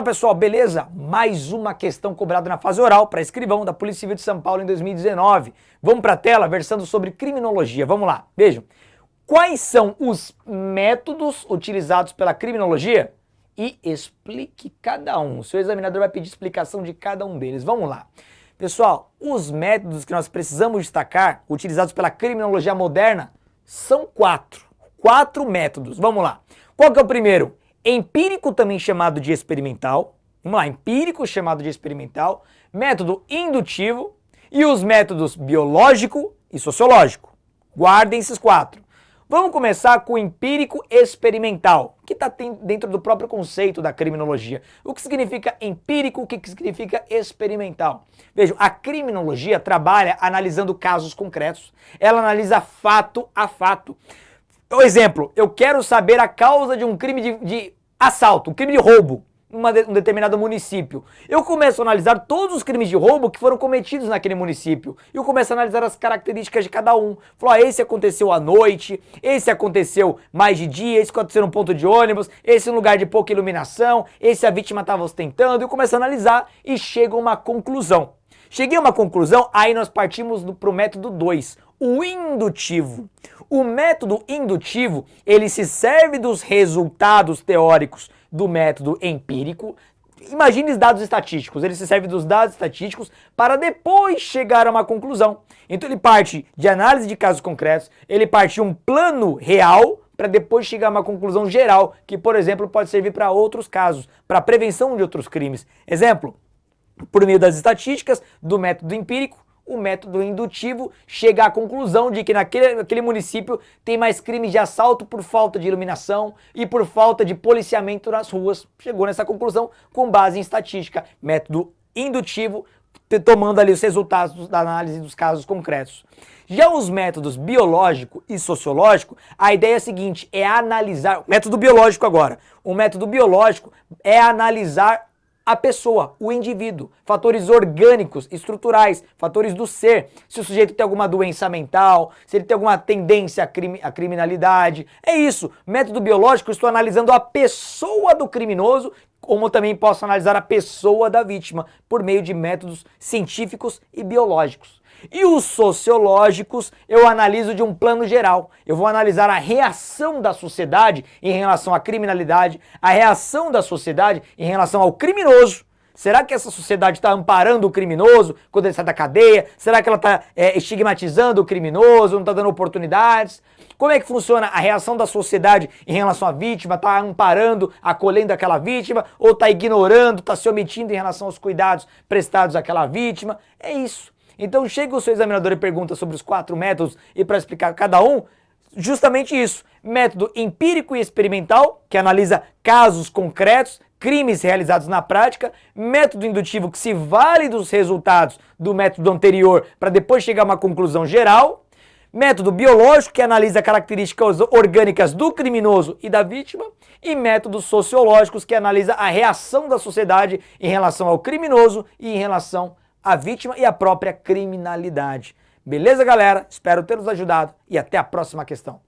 Fala pessoal, beleza? Mais uma questão cobrada na fase oral para escrivão da Polícia Civil de São Paulo em 2019. Vamos para a tela, versando sobre criminologia. Vamos lá, vejam. Quais são os métodos utilizados pela criminologia? E explique cada um. O seu examinador vai pedir explicação de cada um deles. Vamos lá. Pessoal, os métodos que nós precisamos destacar, utilizados pela criminologia moderna, são quatro. Quatro métodos. Vamos lá. Qual que é o primeiro? Empírico, também chamado de experimental. Vamos lá, empírico chamado de experimental, método indutivo e os métodos biológico e sociológico. Guardem esses quatro. Vamos começar com o empírico experimental, que está dentro do próprio conceito da criminologia. O que significa empírico, o que significa experimental? Vejam, a criminologia trabalha analisando casos concretos. Ela analisa fato a fato. Por exemplo, eu quero saber a causa de um crime de assalto, um crime de roubo em um determinado município. Eu começo a analisar todos os crimes de roubo que foram cometidos naquele município. Eu começo a analisar as características de cada um. Falo, esse aconteceu à noite, esse aconteceu mais de dia, esse aconteceu num ponto de ônibus, esse em um lugar de pouca iluminação, esse a vítima estava ostentando. Eu começo a analisar e chego a uma conclusão. Cheguei a uma conclusão, aí nós partimos para o método 2, o indutivo. O método indutivo, ele se serve dos resultados teóricos do método empírico. Imagine os dados estatísticos, ele se serve dos dados estatísticos para depois chegar a uma conclusão. Então ele parte de análise de casos concretos, ele parte de um plano real para depois chegar a uma conclusão geral, que, por exemplo, pode servir para outros casos, para a prevenção de outros crimes. Exemplo, por meio das estatísticas, do método empírico, o método indutivo chega à conclusão de que naquele município tem mais crimes de assalto por falta de iluminação e por falta de policiamento nas ruas. Chegou nessa conclusão com base em estatística. Método indutivo, tomando ali os resultados da análise dos casos concretos. Já os métodos biológico e sociológico, a ideia é a seguinte, é analisar... Método biológico agora. O método biológico é analisar a pessoa, o indivíduo, fatores orgânicos, estruturais, fatores do ser, se o sujeito tem alguma doença mental, se ele tem alguma tendência à criminalidade. É isso, método biológico, estou analisando a pessoa do criminoso, como também posso analisar a pessoa da vítima, por meio de métodos científicos e biológicos. E os sociológicos eu analiso de um plano geral. Eu vou analisar a reação da sociedade em relação à criminalidade, a reação da sociedade em relação ao criminoso. Será que essa sociedade está amparando o criminoso quando ele sai da cadeia? Será que ela está estigmatizando o criminoso, não está dando oportunidades? Como é que funciona a reação da sociedade em relação à vítima? Está amparando, acolhendo aquela vítima? Ou está ignorando, está se omitindo em relação aos cuidados prestados àquela vítima? É isso. Então chega o seu examinador e pergunta sobre os quatro métodos e para explicar cada um, justamente isso. Método empírico e experimental, que analisa casos concretos, crimes realizados na prática. Método indutivo, que se vale dos resultados do método anterior para depois chegar a uma conclusão geral. Método biológico, que analisa características orgânicas do criminoso e da vítima. E métodos sociológicos, que analisa a reação da sociedade em relação ao criminoso e em relação a vítima e a própria criminalidade. Beleza, galera? Espero ter nos ajudado e até a próxima questão.